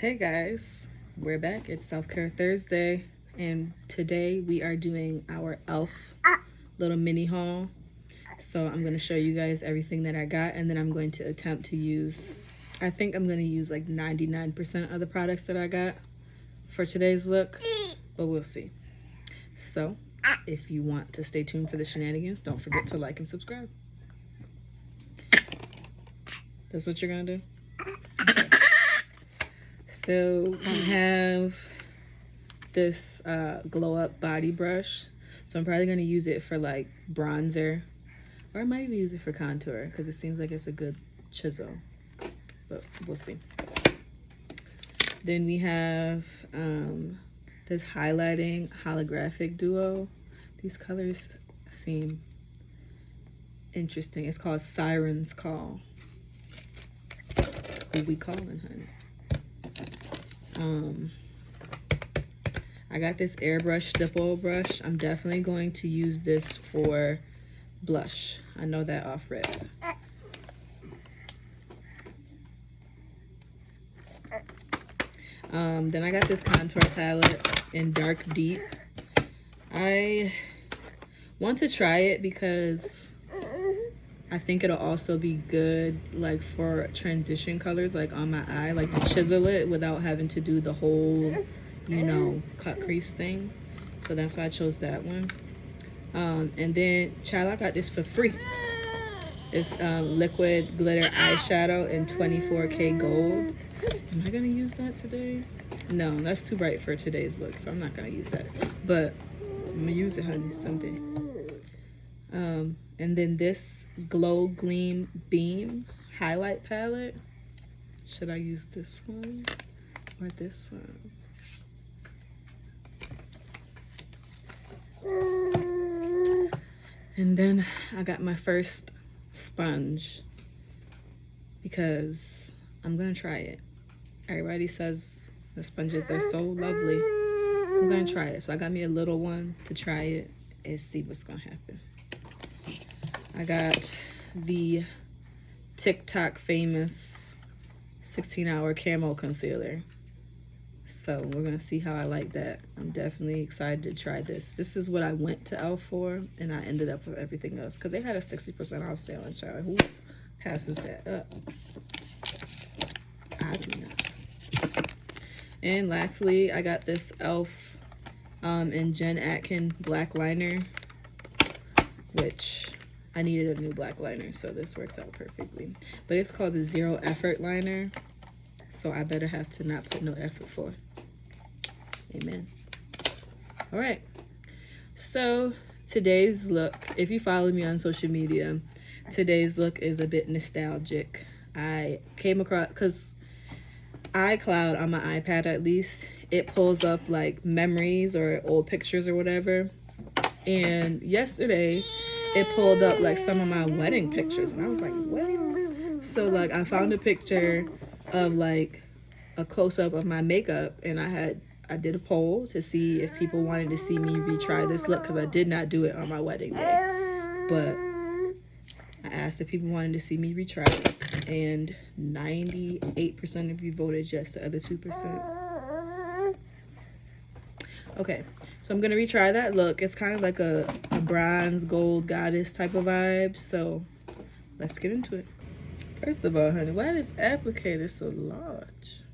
Hey guys, we're back. It's Self-Care Thursday, and today we are doing our e.l.f. little mini haul. So I'm going to show you guys everything that I got, and then I'm going to attempt to use, I think I'm going to use like 99% of the products that I got for today's look, but we'll see. So if you want to stay tuned for the shenanigans, don't forget to like and subscribe. That's what you're going to do? So we have this glow up body brush. So I'm probably going to use it for like bronzer, or I might even use it for contour because it seems like it's a good chisel, but we'll see. Then we have this highlighting holographic duo. These colors seem interesting. It's called Siren's Call. Who we calling, honey? I got this airbrush stipple brush. I'm definitely going to use this for blush. I know that off rip. Then I got this contour palette in Dark Deep. I want to try it because I think it'll also be good like for transition colors, like on my eye, like to chisel it without having to do the whole, you know, cut crease thing. So that's why I chose that one. And then, child, I got this for free. It's liquid glitter eyeshadow in 24K gold. Am I gonna use that today? No, that's too bright for today's look, so I'm not gonna use that. But I'm gonna use it, honey, someday. And then this Glow Gleam Beam highlight palette. Should I use this one or this one? And then I got my first sponge because I'm gonna try it. Everybody says the sponges are so lovely. I'm gonna try it. So I got me a little one to try it and see what's gonna happen. I got the TikTok famous 16-hour camo concealer. So we're gonna see how I like that. I'm definitely excited to try this. This is what I went to e.l.f. for, and I ended up with everything else because they had a 60% off sale in China. Who passes that up? I do not. And lastly, I got this e.l.f. in Jen Atkin black liner, which I needed a new black liner, so this works out perfectly. But it's called the Zero Effort Liner, so I better have to not put no effort for. Amen. All right. So today's look, if you follow me on social media, today's look is a bit nostalgic. I came across, because iCloud on my iPad at least, it pulls up like memories or old pictures or whatever. And yesterday, it pulled up like some of my wedding pictures, and I was like, what? So like I found a picture of like a close-up of my makeup, and I did a poll to see if people wanted to see me retry this look because I did not do it on my wedding day. But I asked if people wanted to see me retry it, and 98% of you voted yes, the other 2%. Okay, so I'm gonna retry that look. It's kind of like a bronze gold goddess type of vibe, so let's get into it. First of all, honey, why is this applicator so large?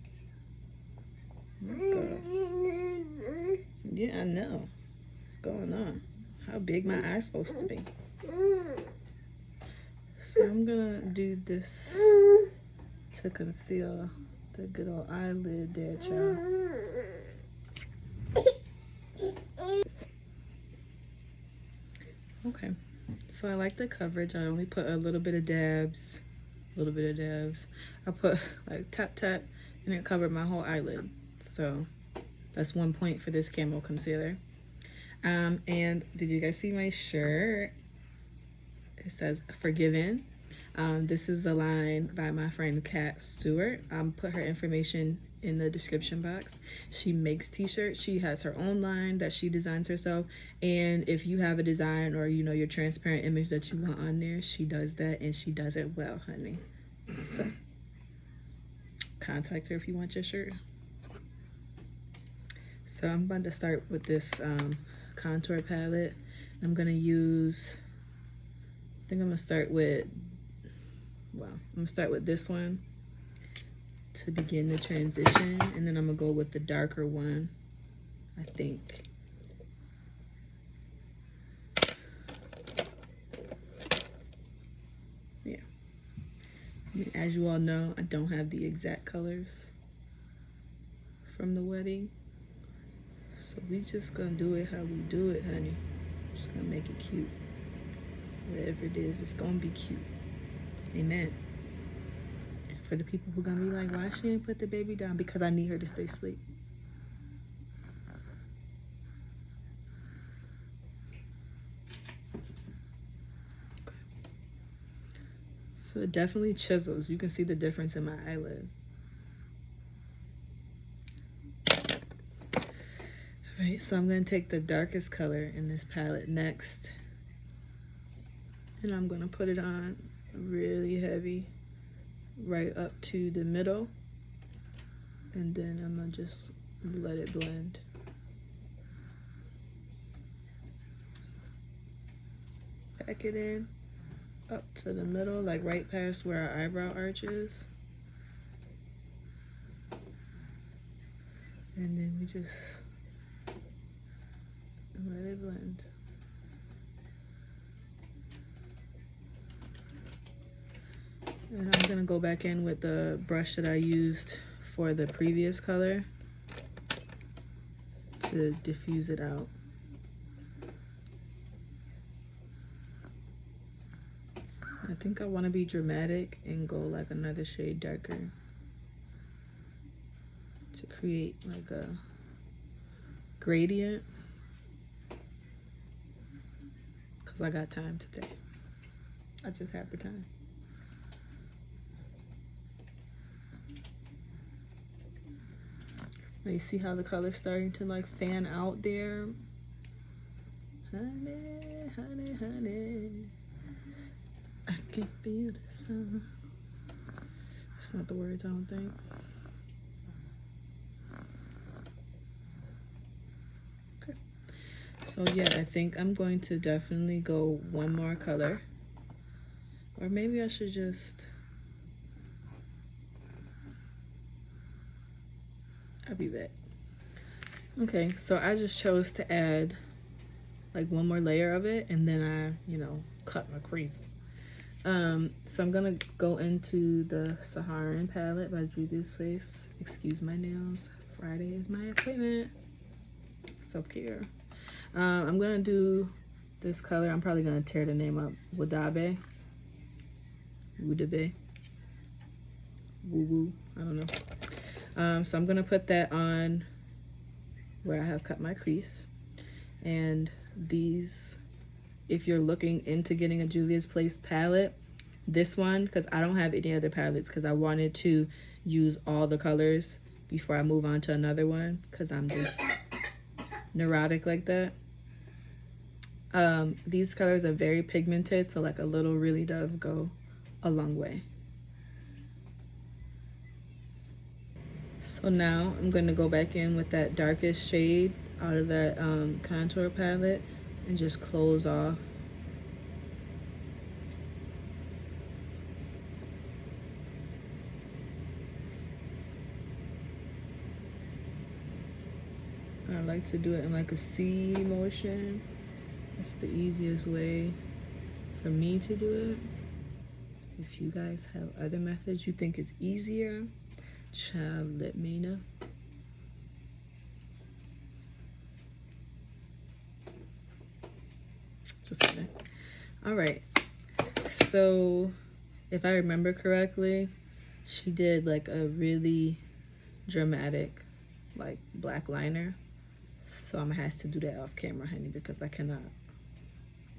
Yeah, I know. What's going on? How big my eye's supposed to be? So I'm gonna do this to conceal the good old eyelid there, child. Okay, so I like the coverage. I only put a little bit of dabs. I put like tap tap, and it covered my whole eyelid. So that's 1 point for this camo concealer. And did you guys see my shirt? It says Forgiven. This is the line by my friend Kathleen Stewart. Put her information in the description box. She makes t-shirts. She has her own line that she designs herself, and if you have a design or you know your transparent image that you want on there, she does that, and she does it well, honey. So contact her if you want your shirt. So I'm about to start with this contour palette. I'm gonna use, I think I'm gonna start with, well, I'm gonna start with this one to begin the transition, and then I'm gonna go with the darker one, I think. Yeah. As you all know, I don't have the exact colors from the wedding. So we just gonna do it how we do it, honey. Just gonna make it cute. Whatever it is, it's gonna be cute. Amen. And for the people who gonna be like, why she ain't put the baby down? Because I need her to stay asleep. Okay. So it definitely chisels. You can see the difference in my eyelid. Right, so I'm going to take the darkest color in this palette next, and I'm going to put it on really heavy right up to the middle, and then I'm going to just let it blend. Pack it in up to the middle, like right past where our eyebrow arch is, and then we just let it blend. And I'm gonna go back in with the brush that I used for the previous color to diffuse it out. I think I want to be dramatic and go like another shade darker to create like a gradient. I got time today. I just have the time. Now you see how the color's starting to like fan out there? Honey, honey, honey, I can feel the sun. That's not the words, I don't think. So yeah, I think I'm going to definitely go one more color. Or maybe I should just... I'll be back. Okay, so I just chose to add like one more layer of it, and then I, you know, cut my crease. So I'm gonna go into the Saharan palette by Juvia's Place. Excuse my nails. Friday is my appointment. Self-care. I'm gonna do this color. I'm probably gonna tear the name up. Wadabe. Woo woo. I don't know. So I'm gonna put that on where I have cut my crease. And these, if you're looking into getting a Juvia's Place palette, this one, because I don't have any other palettes, because I wanted to use all the colors before I move on to another one, because I'm just neurotic like that. These colors are very pigmented, so like a little really does go a long way. So now I'm going to go back in with that darkest shade out of that contour palette and just close off. I like to do it in like a C motion. That's the easiest way for me to do it. If you guys have other methods you think is easier, child, let me know. Just kidding. All right, so if I remember correctly, she did like a really dramatic like black liner, so I'm gonna have to do that off camera, honey, because I cannot.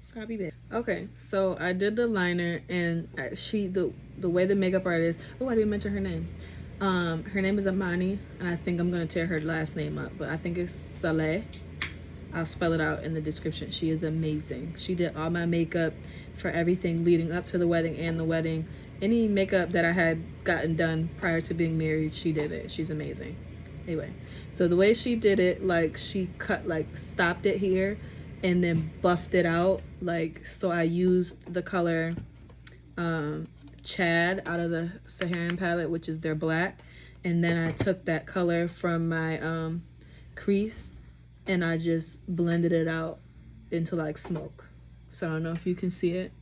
So I'll be back. Okay, so I did the liner, and the way the makeup artist, oh, I didn't mention her name. Her name is Amani, and I think I'm gonna tear her last name up, but I think it's Saleh. I'll spell it out in the description. She is amazing. She did all my makeup for everything leading up to the wedding and the wedding. Any makeup that I had gotten done prior to being married, she did it. She's amazing. Anyway, so the way she did it, like she cut, like stopped it here and then buffed it out. Like, so I used the color Chad out of the Saharan palette, which is their black. And then I took that color from my crease and I just blended it out into like smoke. So I don't know if you can see it,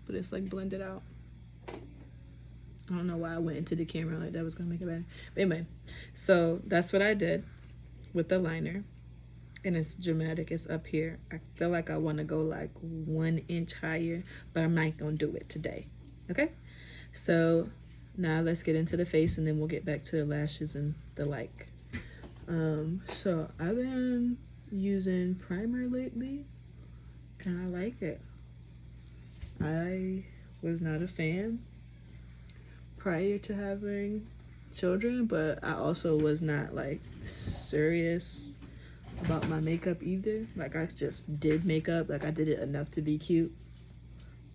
but it's like blended out. I don't know why I went into the camera like that was gonna make it better. But anyway, so that's what I did with the liner. And it's dramatic, it's up here. I feel like I wanna go like 1 inch higher, but I'm not gonna do it today, okay? So now let's get into the face and then we'll get back to the lashes and the like. So I've been using primer lately and I like it. I was not a fan prior to having children, but I also was not like serious about my makeup either. Like I just did makeup, like I did it enough to be cute.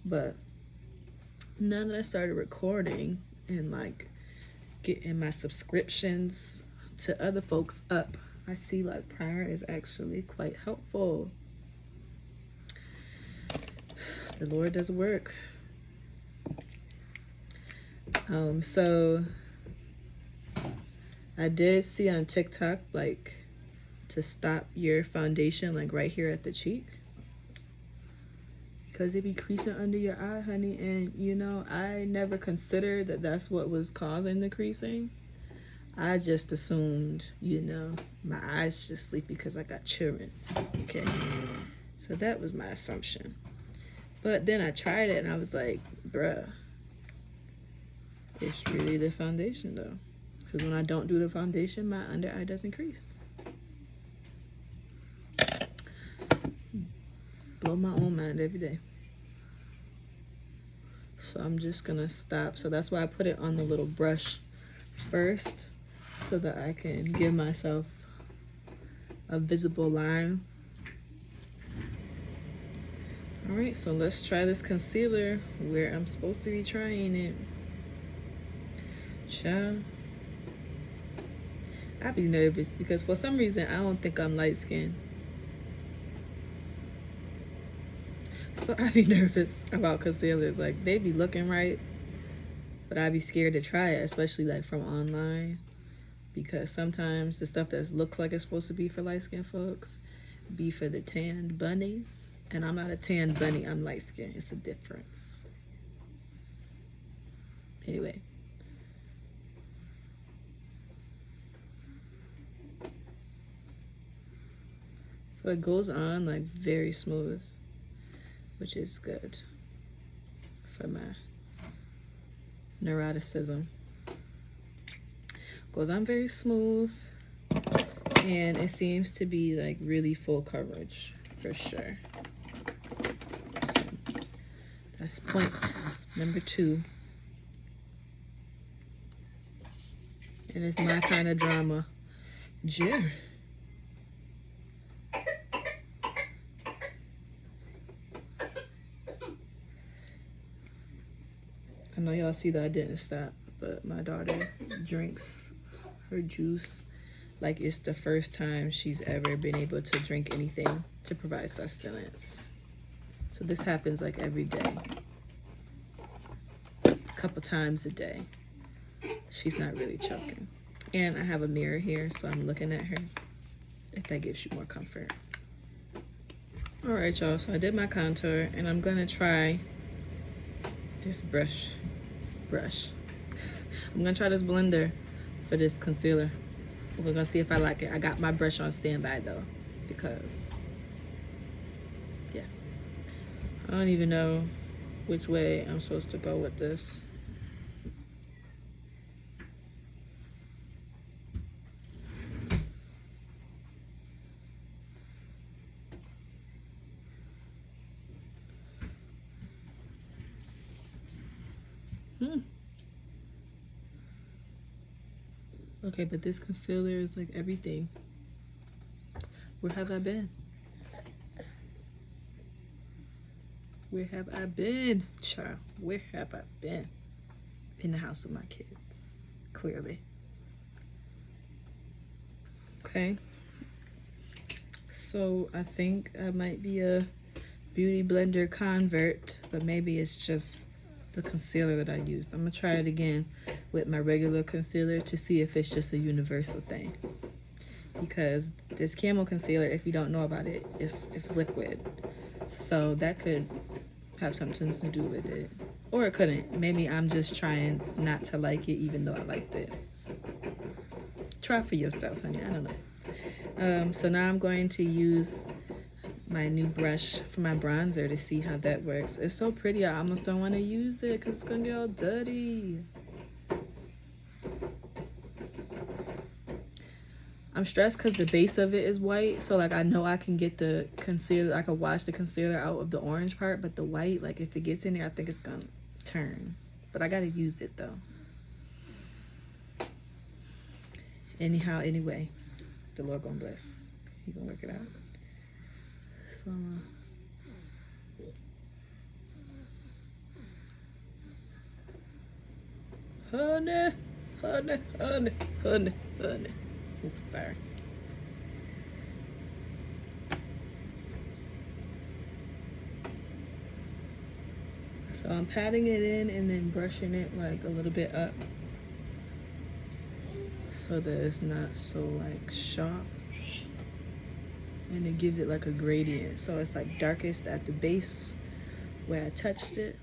But now that I started recording and like getting my subscriptions to other folks up, I see like primer is actually quite helpful. The Lord does work. So I did see on TikTok like to stop your foundation like right here at the cheek because it be creasing under your eye, honey. And you know, I never considered that that's what was causing the creasing. I just assumed, you know, my eyes just sleepy because I got children. Okay, so that was my assumption. But then I tried it and I was like, bruh, it's really the foundation though. Because when I don't do the foundation, my under eye doesn't crease. Blow my own mind every day. So I'm just gonna stop. So that's why I put it on the little brush first, so that I can give myself a visible line. All right, so let's try this concealer where I'm supposed to be trying it. Child, I be nervous because for some reason I don't think I'm light skinned. So I be nervous about concealers. Like they be looking right, but I be scared to try it, especially like from online, because sometimes the stuff that looks like it's supposed to be for light skinned folks be for the tanned bunnies. And I'm not a tan bunny, I'm light skinned. It's a difference. Anyway. So it goes on like very smooth, which is good for my neuroticism. Goes on very smooth, and it seems to be like really full coverage for sure. So that's point number 2. And it's my kind of drama. Jerry. I know y'all see that I didn't stop, but my daughter drinks her juice like it's the first time she's ever been able to drink anything to provide sustenance. So this happens like every day, a couple times a day. She's not really choking. And I have a mirror here, so I'm looking at her, if that gives you more comfort. All right, y'all, so I did my contour, and I'm gonna try this brush. I'm gonna try this blender for this concealer. We're gonna see if I like it. I got my brush on standby though, because yeah, I don't even know which way I'm supposed to go with this. Okay, but this concealer is like everything. Where have I been? Where have I been, child? Where have I been? In the house with my kids, clearly. Okay. So I think I might be a beauty blender convert, but maybe it's just the concealer that I used. I'm gonna try it again with my regular concealer to see if it's just a universal thing. Because this camo concealer, if you don't know about it, it's liquid. So that could have something to do with it. Or it couldn't. Maybe I'm just trying not to like it even though I liked it. Try for yourself, honey. I don't know. So now I'm going to use my new brush for my bronzer to see how that works. It's so pretty, I almost don't want to use it because it's gonna get all dirty. I'm stressed because the base of it is white, so like I know I can get the concealer, I can wash the concealer out of the orange part, but the white, like if it gets in there, I think it's gonna turn. But I gotta use it though. Anyhow, anyway, the Lord gonna bless. He gonna work it out. So honey, honey, honey, honey, honey. Oops, sorry. So I'm patting it in and then brushing it like a little bit up so that it's not so like sharp. And it gives it like a gradient. So it's like darkest at the base where I touched it.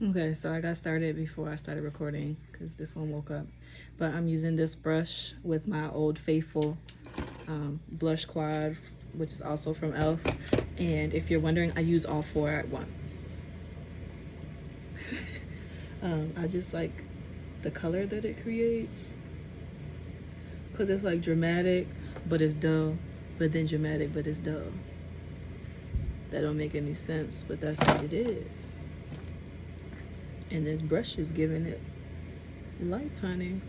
Okay, so I got started before I started recording because this one woke up. But I'm using this brush with my Old Faithful blush quad, which is also from e.l.f. And if you're wondering, I use all four at once. I just like the color that it creates because it's like dramatic, but it's dull, but then dramatic, but it's dull. That don't make any sense, but that's what it is. And this brush is giving it life, honey.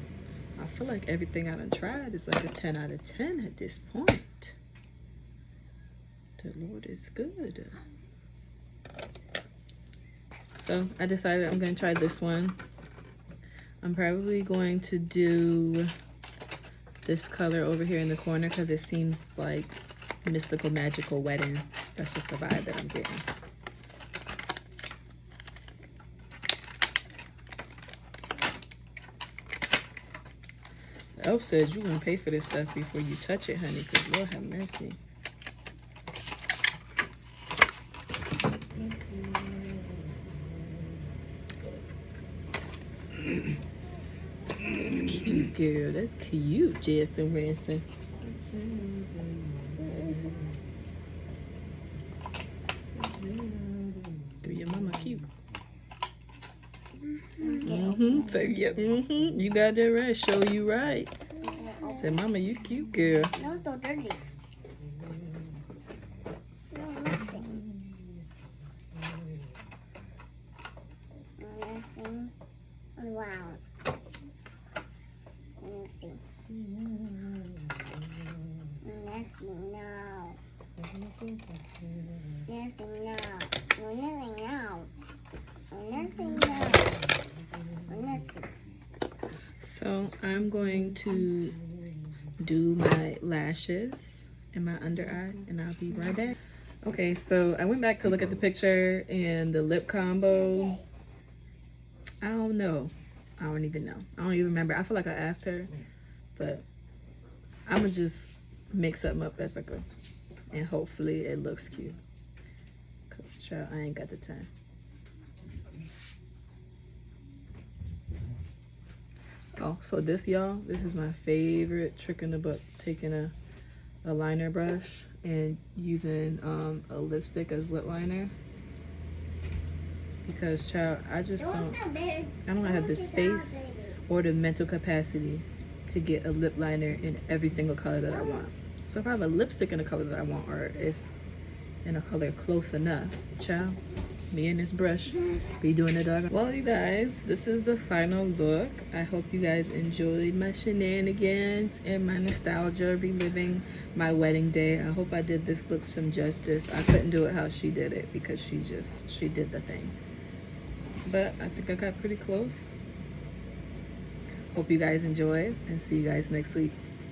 I feel like everything I done tried is like a 10 out of 10 at this point. The Lord is good. So I decided I'm gonna try this one. I'm probably going to do this color over here in the corner because it seems like mystical, magical wedding. That's just the vibe that I'm getting. Elf said you're gonna pay for this stuff before you touch it, honey, because Lord have mercy. That's cute, girl. That's cute, Jason Ransom. Girl, your mama cute. So, yeah, you got that right. Show you right. Said, Mama, you cute, girl. No, it's so dirty. No, nothing. Nothing. Wow. Let me see. Nothing now. Nothing now. No, nothing now. Nothing now. Nothing. So I'm going to do my lashes and my under eye, and I'll be right back. Okay, so I went back to look at the picture and the lip combo. I don't know. I don't even know. I don't even remember. I feel like I asked her, but I'm gonna just mix something up as I go, and hopefully it looks cute. Cause child, I ain't got the time. Oh, so this, y'all, this is my favorite trick in the book, taking a liner brush and using a lipstick as lip liner. Because, child, I just don't have the space or the mental capacity to get a lip liner in every single color that I want. So if I have a lipstick in a color that I want, or it's in a color close enough, child, me and this brush be doing the dog. Well, you guys, this is the final look. I hope you guys enjoyed my shenanigans and my nostalgia, reliving my wedding day. I hope I did this look some justice. I couldn't do it how she did it because she did the thing. But I think I got pretty close. Hope you guys enjoy and see you guys next week.